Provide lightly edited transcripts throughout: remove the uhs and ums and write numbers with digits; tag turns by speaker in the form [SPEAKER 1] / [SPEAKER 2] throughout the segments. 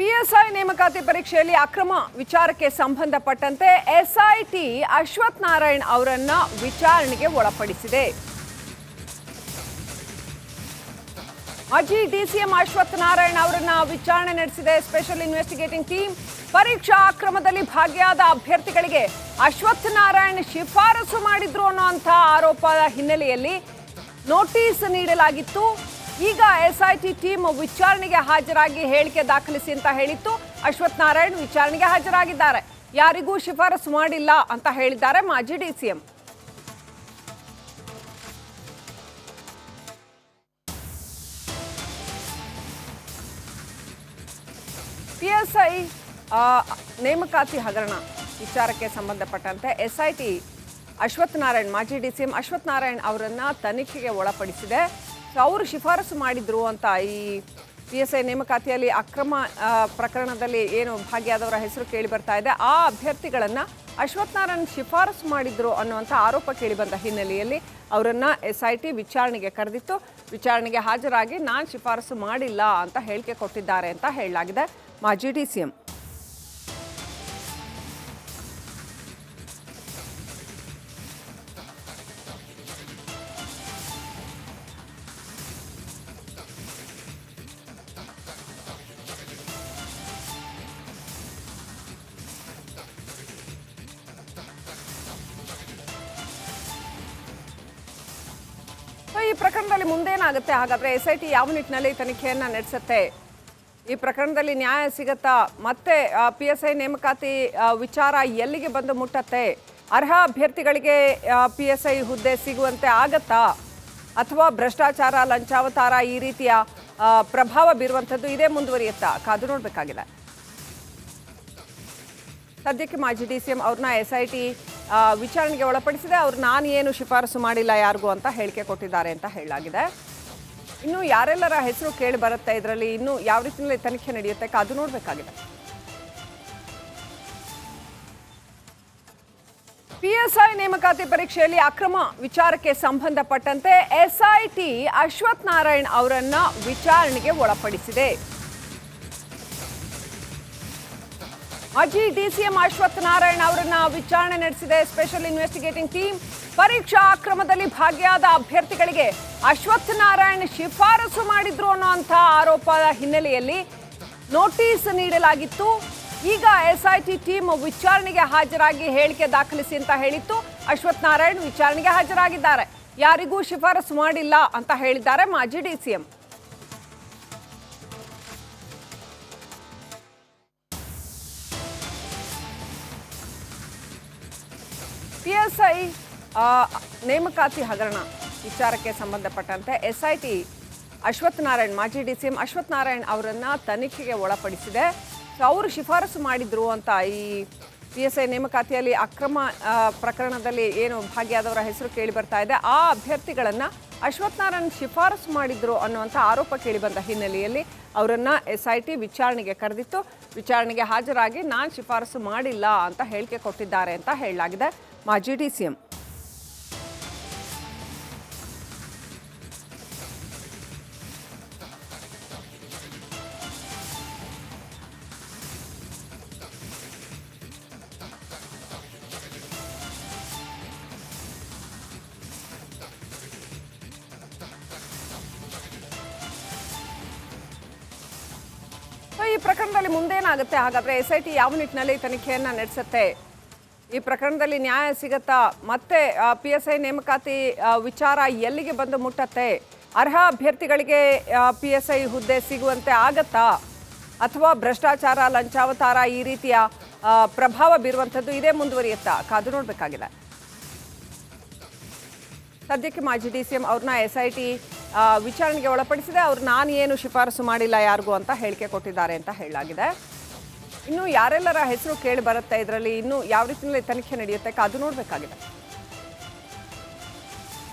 [SPEAKER 1] PSI ನೇಮಕಾತಿ ಪರೀಕ್ಷೆಯಲ್ಲಿ ಅಕ್ರಮ ವಿಚಾರಕ್ಕೆ ಸಂಬಂಧಪಟ್ಟಂತೆ ಎಸ್ಐಟಿ ಅಶ್ವಥ್ ನಾರಾಯಣ್ ಅವರನ್ನ ವಿಚಾರಣೆಗೆ ಒಳಪಡಿಸಿದೆ. ಮಾಜಿ ಡಿಸಿಎಂ ಅಶ್ವಥ್ ನಾರಾಯಣ್ ಅವರನ್ನ ವಿಚಾರಣೆ ನಡೆಸಿದೆ ಸ್ಪೆಷಲ್ ಇನ್ವೆಸ್ಟಿಗೇಟಿಂಗ್ ಟೀಮ್. ಪರೀಕ್ಷಾ ಅಕ್ರಮದಲ್ಲಿ ಭಾಗಿಯಾದ ಅಭ್ಯರ್ಥಿಗಳಿಗೆ ಅಶ್ವಥ್ ನಾರಾಯಣ್ ಶಿಫಾರಸು ಮಾಡಿದ್ರು ಅನ್ನುವಂಥ ಆರೋಪದ ಹಿನ್ನೆಲೆಯಲ್ಲಿ ನೋಟಿಸ್ ನೀಡಲಾಗಿತ್ತು. ಈಗ ಎಸ್ಐಟಿ ಟೀಮ್ ವಿಚಾರಣೆಗೆ ಹಾಜರಾಗಿ ಹೇಳಿಕೆ ದಾಖಲಿಸಿ ಅಂತ ಹೇಳಿತ್ತು. ಅಶ್ವಥ್ ನಾರಾಯಣ್ ವಿಚಾರಣೆಗೆ ಹಾಜರಾಗಿದ್ದಾರೆ. ಯಾರಿಗೂ ಶಿಫಾರಸು ಮಾಡಿಲ್ಲ ಅಂತ ಹೇಳಿದ್ದಾರೆ ಮಾಜಿ ಡಿಸಿಎಂ. ಪಿಎಸ್ಐ ನೇಮಕಾತಿ ಹಗರಣ ವಿಚಾರಕ್ಕೆ ಸಂಬಂಧಪಟ್ಟಂತೆ ಎಸ್ಐಟಿ ಅಶ್ವಥ್ ನಾರಾಯಣ್ ಮಾಜಿ ಡಿಸಿಎಂ ಅಶ್ವಥ್ ನಾರಾಯಣ್ ಅವರನ್ನ ತನಿಖೆಗೆ ಒಳಪಡಿಸಿದೆ. ಸೊ ಅವರು ಶಿಫಾರಸು ಮಾಡಿದ್ರು ಅಂತ ಈ ಪಿಎಸ್ಐ ನೇಮಕಾತಿಯಲ್ಲಿ ಅಕ್ರಮ ಪ್ರಕರಣದಲ್ಲಿ ಏನು ಭಾಗಿಯಾದವರ ಹೆಸರು ಕೇಳಿ ಬರ್ತಾ ಇದೆ. ಆ ಅಭ್ಯರ್ಥಿಗಳನ್ನು ಅಶ್ವಥ್ ನಾರಾಯಣ್ ಶಿಫಾರಸು ಮಾಡಿದ್ರು ಅನ್ನುವಂಥ ಆರೋಪ ಕೇಳಿಬಂದ ಹಿನ್ನೆಲೆಯಲ್ಲಿ ಅವರನ್ನು ಎಸ್ಐಟಿ ವಿಚಾರಣೆಗೆ ಕರೆದಿತ್ತು. ವಿಚಾರಣೆಗೆ ಹಾಜರಾಗಿ ನಾನು ಶಿಫಾರಸು ಮಾಡಿಲ್ಲ ಅಂತ ಹೇಳಿಕೆ ಕೊಟ್ಟಿದ್ದಾರೆ ಅಂತ ಹೇಳಲಾಗಿದೆ ಮಾಜಿ ಡಿಸಿಎಂ. ಈ ಪ್ರಕರಣದಲ್ಲಿ ಮುಂದೇನಾಗುತ್ತೆ? ಹಾಗಾದ್ರೆ ಎಸ್ಐಟಿ ಯಾವ ನಿಟ್ಟಿನಲ್ಲಿ ತನಿಖೆಯನ್ನ ನಡೆಸುತ್ತೆ? ಈ ಪ್ರಕರಣದಲ್ಲಿ ನ್ಯಾಯ ಸಿಗತ್ತಾ? ಮತ್ತೆ ಪಿಎಸ್ಐ ನೇಮಕಾತಿ ವಿಚಾರ ಎಲ್ಲಿಗೆ ಬಂದು ಮುಟ್ಟತ್ತೆ? ಅರ್ಹ ಅಭ್ಯರ್ಥಿಗಳಿಗೆ ಪಿಎಸ್ಐ ಹುದ್ದೆ ಸಿಗುವಂತೆ ಆಗತ್ತಾ? ಅಥವಾ ಭ್ರಷ್ಟಾಚಾರ, ಲಂಚಾವತಾರ ಈ ರೀತಿಯ ಪ್ರಭಾವ ಬೀರುವಂಥದ್ದು ಇದೇ ಮುಂದುವರಿಯುತ್ತಾ? ಕಾದು ನೋಡಬೇಕಾಗಿದೆ. ಸದ್ಯಕ್ಕೆ ಮಾಜಿ ಡಿಸಿಎಂ ಅವ್ರನ್ನ ಎಸ್ಐಟಿ ವಿಚಾರಣೆಗೆ ಒಳಪಡಿಸಿದೆ. ಅವ್ರು ನಾನು ಏನು ಶಿಫಾರಸು ಮಾಡಿಲ್ಲ ಯಾರಿಗೂ ಅಂತ ಹೇಳಿಕೆ ಕೊಟ್ಟಿದ್ದಾರೆ ಅಂತ ಹೇಳಲಾಗಿದೆ. ಇನ್ನು ಯಾರೆಲ್ಲರ ಹೆಸರು ಕೇಳಿ ಬರುತ್ತೆ ಇದರಲ್ಲಿ, ಇನ್ನು ಯಾವ ರೀತಿಯಲ್ಲಿ ತನಿಖೆ ನಡೆಯುತ್ತೆ ಕಾದು ನೋಡಬೇಕಾಗಿದೆ. ಪಿಎಸ್ಐ ನೇಮಕಾತಿ ಪರೀಕ್ಷೆಯಲ್ಲಿ ಅಕ್ರಮ ವಿಚಾರಕ್ಕೆ ಸಂಬಂಧಪಟ್ಟಂತೆ ಎಸ್ಐಟಿ ಅಶ್ವಥ್ ನಾರಾಯಣ್ ಅವರನ್ನ ವಿಚಾರಣೆಗೆ ಒಳಪಡಿಸಿದೆ. ಮಾಜಿ ಡಿಸಿಎಂ ಅಶ್ವಥ್ ನಾರಾಯಣ್ ಅವರನ್ನ ವಿಚಾರಣೆ ನಡೆಸಿದೆ ಸ್ಪೆಷಲ್ ಇನ್ವೆಸ್ಟಿಗೇಟಿಂಗ್ ಟೀಮ್. ಪರೀಕ್ಷಾ ಅಕ್ರಮದಲ್ಲಿ ಭಾಗಿಯಾದ ಅಭ್ಯರ್ಥಿಗಳಿಗೆ ಅಶ್ವಥ್ ನಾರಾಯಣ್ ಶಿಫಾರಸು ಮಾಡಿದ್ರು ಅನ್ನುವಂಥ ಆರೋಪದ ಹಿನ್ನೆಲೆಯಲ್ಲಿ ನೋಟಿಸ್ ನೀಡಲಾಗಿತ್ತು. ಈಗ ಎಸ್ಐಟಿ ಟೀಮ್ ವಿಚಾರಣೆಗೆ ಹಾಜರಾಗಿ ಹೇಳಿಕೆ ದಾಖಲಿಸಿ ಅಂತ ಹೇಳಿತ್ತು. ಅಶ್ವಥ್ ನಾರಾಯಣ್ ವಿಚಾರಣೆಗೆ ಹಾಜರಾಗಿದ್ದಾರೆ. ಯಾರಿಗೂ ಶಿಫಾರಸು ಮಾಡಿಲ್ಲ ಅಂತ ಹೇಳಿದ್ದಾರೆ ಮಾಜಿ ಡಿಸಿಎಂ. ಪಿಎಸ್ಐ ನೇಮಕಾತಿ ಹಗರಣ ವಿಚಾರಕ್ಕೆ ಸಂಬಂಧಪಟ್ಟಂತೆ ಎಸ್ಐಟಿ ಅಶ್ವಥ್ ನಾರಾಯಣ್ ಮಾಜಿ ಡಿಸಿಎಂ ಅಶ್ವಥ್ ನಾರಾಯಣ್ ಅವರನ್ನ ತನಿಖೆಗೆ ಒಳಪಡಿಸಿದೆ. ಸೊ ಅವರು ಶಿಫಾರಸು ಮಾಡಿದ್ರು ಅಂತ ಈ ಪಿಎಸ್ಐ ನೇಮಕಾತಿಯಲ್ಲಿ ಅಕ್ರಮ ಪ್ರಕರಣದಲ್ಲಿ ಏನು ಭಾಗಿಯಾದವರ ಹೆಸರು ಕೇಳಿ ಬರ್ತಾ ಇದೆ. ಆ ಅಭ್ಯರ್ಥಿಗಳನ್ನು ಅಶ್ವಥ್ ನಾರಾಯಣ್ ಶಿಫಾರಸು ಮಾಡಿದ್ರು ಅನ್ನುವಂಥ ಆರೋಪ ಕೇಳಿಬಂದ ಹಿನ್ನೆಲೆಯಲ್ಲಿ ಅವರನ್ನು ಎಸ್ಐಟಿ ವಿಚಾರಣೆಗೆ ಕರೆದಿತ್ತು. ವಿಚಾರಣೆಗೆ ಹಾಜರಾಗಿ ನಾನು ಶಿಫಾರಸು ಮಾಡಿಲ್ಲ ಅಂತ ಹೇಳಿಕೆ ಕೊಟ್ಟಿದ್ದಾರೆ ಅಂತ ಹೇಳಲಾಗಿದೆ ಮಾಜಿ ಡಿಸಿಎಂ. ಈ ಪ್ರಕರಣದಲ್ಲಿ ಮುಂದೇನಾಗುತ್ತೆ? ಹಾಗಾದ್ರೆ ಎಸ್ಐಟಿ ಯಾವ ನಿಟ್ಟಿನಲ್ಲಿ ತನಿಖೆಯನ್ನ ನಡೆಸುತ್ತೆ? ಈ ಪ್ರಕರಣದಲ್ಲಿ ನ್ಯಾಯ ಸಿಗತ್ತಾ? ಮತ್ತೆ ಪಿಎಸ್ಐ ನೇಮಕಾತಿ ವಿಚಾರ ಎಲ್ಲಿಗೆ ಬಂದು ಮುಟ್ಟತ್ತೆ? ಅರ್ಹ ಅಭ್ಯರ್ಥಿಗಳಿಗೆ ಪಿಎಸ್ಐ ಹುದ್ದೆ ಸಿಗುವಂತೆ ಆಗತ್ತಾ? ಅಥವಾ ಭ್ರಷ್ಟಾಚಾರ, ಲಂಚಾವತಾರ ಈ ರೀತಿಯ ಪ್ರಭಾವ ಬೀರುವಂಥದ್ದು ಇದೇ ಮುಂದುವರಿಯುತ್ತಾ? ಕಾದು ನೋಡಬೇಕಾಗಿದೆ. ಸದ್ಯಕ್ಕೆ ಮಾಜಿ ಡಿಸಿಎಂ ಅವ್ರನ್ನ ಎಸ್ಐಟಿ ವಿಚಾರಣೆಗೆ ಒಳಪಡಿಸಿದೆ. ಅವ್ರು ನಾನು ಏನು ಶಿಫಾರಸು ಮಾಡಿಲ್ಲ ಯಾರಿಗೂ ಅಂತ ಹೇಳಿಕೆ ಕೊಟ್ಟಿದ್ದಾರೆ ಅಂತ ಹೇಳಲಾಗಿದೆ. ಇನ್ನು ಯಾರೆಲ್ಲರ ಹೆಸರು ಕೇಳಿ ಬರುತ್ತೆ ಇದರಲ್ಲಿ, ಇನ್ನು ಯಾವ ರೀತಿಯಲ್ಲಿ ತನಿಖೆ ನಡೆಯುತ್ತೆ ಕಾದು ನೋಡಬೇಕಾಗಿದೆ.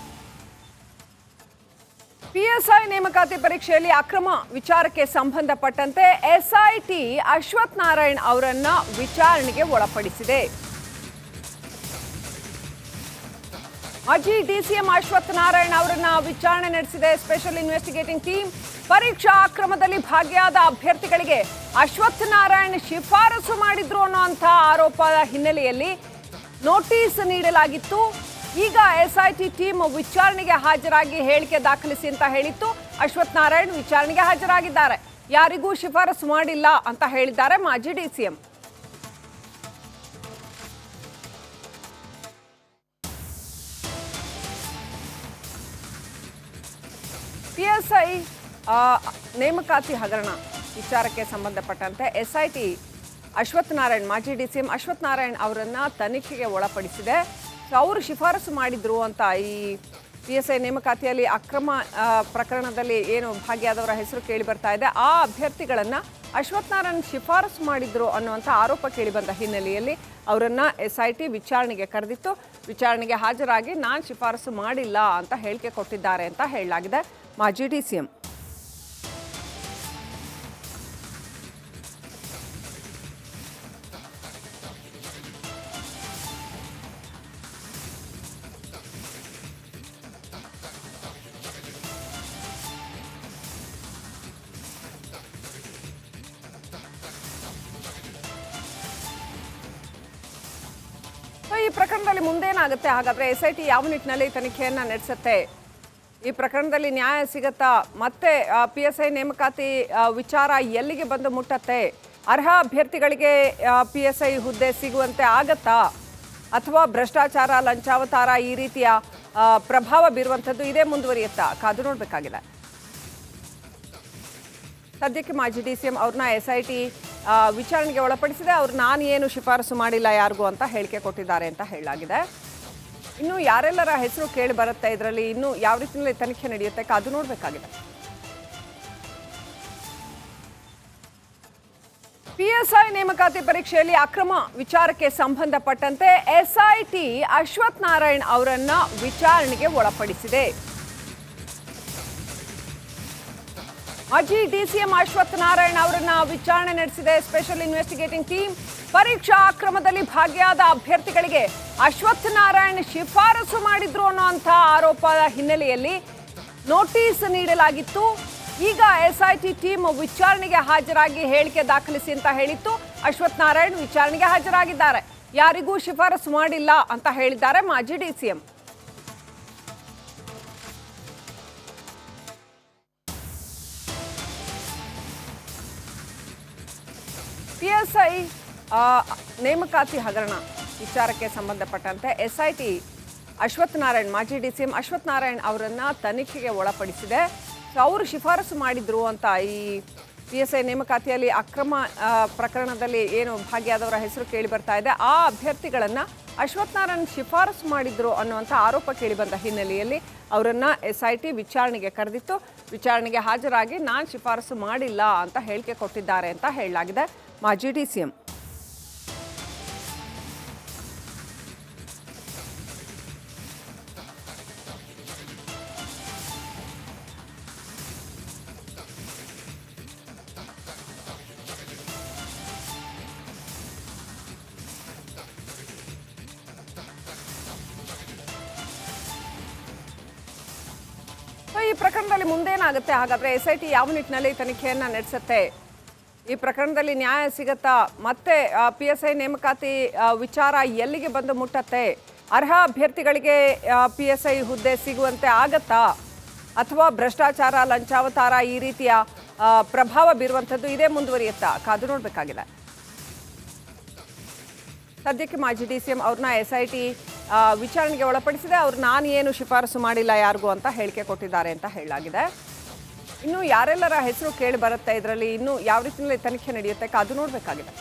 [SPEAKER 1] ಪಿಎಸ್ಐ ನೇಮಕಾತಿ ಪರೀಕ್ಷೆಯಲ್ಲಿ ಅಕ್ರಮ ವಿಚಾರಕ್ಕೆ ಸಂಬಂಧಪಟ್ಟಂತೆ ಎಸ್ಐಟಿ ಅಶ್ವಥ್ ನಾರಾಯಣ್ ಅವರನ್ನ ವಿಚಾರಣೆಗೆ ಒಳಪಡಿಸಿದೆ. ಮಾಜಿ ಡಿಸಿಎಂ ಅಶ್ವಥ್ ನಾರಾಯಣ್ ಅವರನ್ನ ವಿಚಾರಣೆ ನಡೆಸಿದೆ ಸ್ಪೆಷಲ್ ಇನ್ವೆಸ್ಟಿಗೇಟಿಂಗ್ ಟೀಮ್. ಪರೀಕ್ಷಾ ಅಕ್ರಮದಲ್ಲಿ ಭಾಗಿಯಾದ ಅಭ್ಯರ್ಥಿಗಳಿಗೆ ಅಶ್ವಥ್ ನಾರಾಯಣ್ ಶಿಫಾರಸು ಮಾಡಿದ್ರು ಅನ್ನುವಂಥ ಆರೋಪದ ಹಿನ್ನೆಲೆಯಲ್ಲಿ ನೋಟಿಸ್ ನೀಡಲಾಗಿತ್ತು. ಈಗ ಎಸ್ಐಟಿ ಟೀಮ್ ವಿಚಾರಣೆಗೆ ಹಾಜರಾಗಿ ಹೇಳಿಕೆ ದಾಖಲಿಸಿ ಅಂತ ಹೇಳಿತ್ತು. ಅಶ್ವಥ್ ನಾರಾಯಣ್ ವಿಚಾರಣೆಗೆ ಹಾಜರಾಗಿದ್ದಾರೆ. ಯಾರಿಗೂ ಶಿಫಾರಸು ಮಾಡಿಲ್ಲ ಅಂತ ಹೇಳಿದ್ದಾರೆ ಮಾಜಿ ಡಿಸಿಎಂ. ಪಿಎಸ್ಐ ನೇಮಕಾತಿ ಹಗರಣ ವಿಚಾರಕ್ಕೆ ಸಂಬಂಧಪಟ್ಟಂತೆ ಎಸ್ಐಟಿ ಅಶ್ವಥ್ ನಾರಾಯಣ್ ಮಾಜಿ ಡಿಸಿಎಂ ಅಶ್ವಥ್ ನಾರಾಯಣ್ ಅವರನ್ನ ತನಿಖೆಗೆ ಒಳಪಡಿಸಿದೆ. ಸೊ ಅವರು ಶಿಫಾರಸು ಮಾಡಿದ್ರು ಅಂತ ಈ ಪಿಎಸ್ಐ ನೇಮಕಾತಿಯಲ್ಲಿ ಅಕ್ರಮ ಪ್ರಕರಣದಲ್ಲಿ ಏನು ಭಾಗಿಯಾದವರ ಹೆಸರು ಕೇಳಿ ಬರ್ತಾ ಇದೆ. ಆ ಅಭ್ಯರ್ಥಿಗಳನ್ನ ಅಶ್ವಥ್ ನಾರಾಯಣ್ ಶಿಫಾರಸು ಮಾಡಿದ್ರು ಅನ್ನುವಂಥ ಆರೋಪ ಕೇಳಿ ಬಂದ ಹಿನ್ನೆಲೆಯಲ್ಲಿ ಅವರನ್ನ ಎಸ್ಐಟಿ ವಿಚಾರಣೆಗೆ ಕರೆದಿತ್ತು. ವಿಚಾರಣೆಗೆ ಹಾಜರಾಗಿ ನಾನು ಶಿಫಾರಸು ಮಾಡಿಲ್ಲ ಅಂತ ಹೇಳಿಕೆ ಕೊಟ್ಟಿದ್ದಾರೆ ಅಂತ ಹೇಳಲಾಗಿದೆ ಮಾಜಿ ಡಿಸಿಎಂ. ಈ ಪ್ರಕರಣದಲ್ಲಿ ಮುಂದೇನಾಗುತ್ತೆ? ಹಾಗಾದ್ರೆ ಎಸ್ಐಟಿ ಯಾವ ನಿಟ್ಟಿನಲ್ಲಿ ತನಿಖೆಯನ್ನ ನಡೆಸುತ್ತೆ? ಈ ಪ್ರಕರಣದಲ್ಲಿ ನ್ಯಾಯ ಸಿಗತ್ತಾ? ಮತ್ತೆ ಪಿಎಸ್ಐ ನೇಮಕಾತಿ ವಿಚಾರ ಎಲ್ಲಿಗೆ ಬಂದು ಮುಟ್ಟತ್ತೆ? ಅರ್ಹ ಅಭ್ಯರ್ಥಿಗಳಿಗೆ ಪಿಎಸ್ಐ ಹುದ್ದೆ ಸಿಗುವಂತೆ ಆಗತ್ತಾ? ಅಥವಾ ಭ್ರಷ್ಟಾಚಾರ, ಲಂಚಾವತಾರ ಈ ರೀತಿಯ ಪ್ರಭಾವ ಬೀರುವಂಥದ್ದು ಇದೇ ಮುಂದುವರಿಯುತ್ತಾ? ಕಾದು ನೋಡಬೇಕಾಗಿದೆ. ಸದ್ಯಕ್ಕೆ ಮಾಜಿ ಡಿಸಿಎಂ ಅವ್ರನ್ನ ಎಸ್ಐಟಿ ವಿಚಾರಣೆಗೆ ಒಳಪಡಿಸಿದೆ. ಅವ್ರು ನಾನು ಏನು ಶಿಫಾರಸು ಮಾಡಿಲ್ಲ ಯಾರಿಗೂ ಅಂತ ಹೇಳಿಕೆ ಕೊಟ್ಟಿದ್ದಾರೆ ಅಂತ ಹೇಳಲಾಗಿದೆ. ಇನ್ನು ಯಾರೆಲ್ಲರ ಹೆಸರು ಕೇಳಿ ಬರುತ್ತೆ ಇದರಲ್ಲಿ, ಇನ್ನು ಯಾವ ರೀತಿಯಲ್ಲಿ ತನಿಖೆ ನಡೆಯುತ್ತೆ ಕಾದು ನೋಡಬೇಕಾಗಿದೆ. ಪಿಎಸ್ಐ ನೇಮಕಾತಿ ಪರೀಕ್ಷೆಯಲ್ಲಿ ಅಕ್ರಮ ವಿಚಾರಕ್ಕೆ ಸಂಬಂಧಪಟ್ಟಂತೆ ಎಸ್ಐಟಿ ಅಶ್ವಥ್ ನಾರಾಯಣ್ ಅವರನ್ನ ವಿಚಾರಣೆಗೆ ಒಳಪಡಿಸಿದೆ. ಮಾಜಿ ಡಿಸಿಎಂ ಅಶ್ವಥ್ ನಾರಾಯಣ್ ಅವರನ್ನ ವಿಚಾರಣೆ ನಡೆಸಿದೆ ಸ್ಪೆಷಲ್ ಇನ್ವೆಸ್ಟಿಗೇಟಿಂಗ್ ಟೀಮ್. ಪರೀಕ್ಷಾ ಅಕ್ರಮದಲ್ಲಿ ಭಾಗಿಯಾದ ಅಭ್ಯರ್ಥಿಗಳಿಗೆ ಅಶ್ವಥ್ ನಾರಾಯಣ್ ಶಿಫಾರಸು ಮಾಡಿದ್ರು ಅನ್ನುವಂಥ ಆರೋಪದ ಹಿನ್ನೆಲೆಯಲ್ಲಿ ನೋಟಿಸ್ ನೀಡಲಾಗಿತ್ತು. ಈಗ ಎಸ್ಐಟಿ ಟೀಮ್ ವಿಚಾರಣೆಗೆ ಹಾಜರಾಗಿ ಹೇಳಿಕೆ ದಾಖಲಿಸಿ ಅಂತ ಹೇಳಿತ್ತು. ಅಶ್ವಥ್ ನಾರಾಯಣ್ ವಿಚಾರಣೆಗೆ ಹಾಜರಾಗಿದ್ದಾರೆ. ಯಾರಿಗೂ ಶಿಫಾರಸು ಮಾಡಿಲ್ಲ ಅಂತ ಹೇಳಿದ್ದಾರೆ ಮಾಜಿ ಡಿಸಿಎಂ. ಪಿಎಸ್ಐ ನೇಮಕಾತಿ ಹಗರಣ ವಿಚಾರಕ್ಕೆ ಸಂಬಂಧಪಟ್ಟಂತೆ ಎಸ್ಐಟಿ ಅಶ್ವಥ್ ನಾರಾಯಣ್ ಮಾಜಿ ಡಿಸಿಎಂ ಅಶ್ವಥ್ ನಾರಾಯಣ್ ಅವರನ್ನ ತನಿಖೆಗೆ ಒಳಪಡಿಸಿದೆ. ಸೊ ಅವರು ಶಿಫಾರಸು ಮಾಡಿದ್ರು ಅಂತ ಈ ಪಿಎಸ್ಐ ನೇಮಕಾತಿಯಲ್ಲಿ ಅಕ್ರಮ ಪ್ರಕರಣದಲ್ಲಿ ಏನು ಭಾಗಿಯಾದವರ ಹೆಸರು ಕೇಳಿ ಬರ್ತಾ ಇದೆ. ಆ ಅಭ್ಯರ್ಥಿಗಳನ್ನ ಅಶ್ವಥ್ ನಾರಾಯಣ್ ಶಿಫಾರಸು ಮಾಡಿದ್ರು ಅನ್ನುವಂಥ ಆರೋಪ ಕೇಳಿ ಬಂದ ಹಿನ್ನೆಲೆಯಲ್ಲಿ ಅವರನ್ನ ಎಸ್ಐಟಿ ವಿಚಾರಣೆಗೆ ಕರೆದಿತ್ತು. ವಿಚಾರಣೆಗೆ ಹಾಜರಾಗಿ ನಾನು ಶಿಫಾರಸು ಮಾಡಿಲ್ಲ ಅಂತ ಹೇಳಿಕೆ ಕೊಟ್ಟಿದ್ದಾರೆ ಅಂತ ಹೇಳಲಾಗಿದೆ ಮಾಜಿ ಡಿಸಿಎಂ. ಈ ಪ್ರಕರಣದಲ್ಲಿ ಮುಂದೇನಾಗುತ್ತೆ? ಹಾಗಾದ್ರೆ ಎಸ್ಐಟಿ ಯಾವ ನಿಟ್ಟಿನಲ್ಲಿ ತನಿಖೆಯನ್ನ ನಡೆಸುತ್ತೆ? ಈ ಪ್ರಕರಣದಲ್ಲಿ ನ್ಯಾಯ ಸಿಗತ್ತಾ? ಮತ್ತೆ ಪಿಎಸ್ಐ ನೇಮಕಾತಿ ವಿಚಾರ ಎಲ್ಲಿಗೆ ಬಂದು ಮುಟ್ಟತ್ತೆ? ಅರ್ಹ ಅಭ್ಯರ್ಥಿಗಳಿಗೆ ಪಿಎಸ್ಐ ಹುದ್ದೆ ಸಿಗುವಂತೆ ಆಗತ್ತಾ? ಅಥವಾ ಭ್ರಷ್ಟಾಚಾರ, ಲಂಚಾವತಾರ ಈ ರೀತಿಯ ಪ್ರಭಾವ ಬೀರುವಂಥದ್ದು ಇದೇ ಮುಂದುವರಿಯುತ್ತಾ? ಕಾದು ನೋಡಬೇಕಾಗಿದೆ. ಸದ್ಯಕ್ಕೆ ಮಾಜಿ ಡಿಸಿಎಂ ಅವ್ರನ್ನ ಎಸ್ಐಟಿ ವಿಚಾರಣೆಗೆ ಒಳಪಡಿಸಿದೆ. ಅವ್ರು ನಾನು ಏನು ಶಿಫಾರಸು ಮಾಡಿಲ್ಲ ಯಾರಿಗೂ ಅಂತ ಹೇಳಿಕೆ ಕೊಟ್ಟಿದ್ದಾರೆ ಅಂತ ಹೇಳಲಾಗಿದೆ. ಇನ್ನು ಯಾರೆಲ್ಲರ ಹೆಸರು ಕೇಳಿ ಬರುತ್ತೆ ಇದರಲ್ಲಿ, ಇನ್ನು ಯಾವ ರೀತಿಯಲ್ಲಿ ತನಿಖೆ ನಡೆಯುತ್ತೆ ಕಾದು ನೋಡಬೇಕಾಗಿದೆ.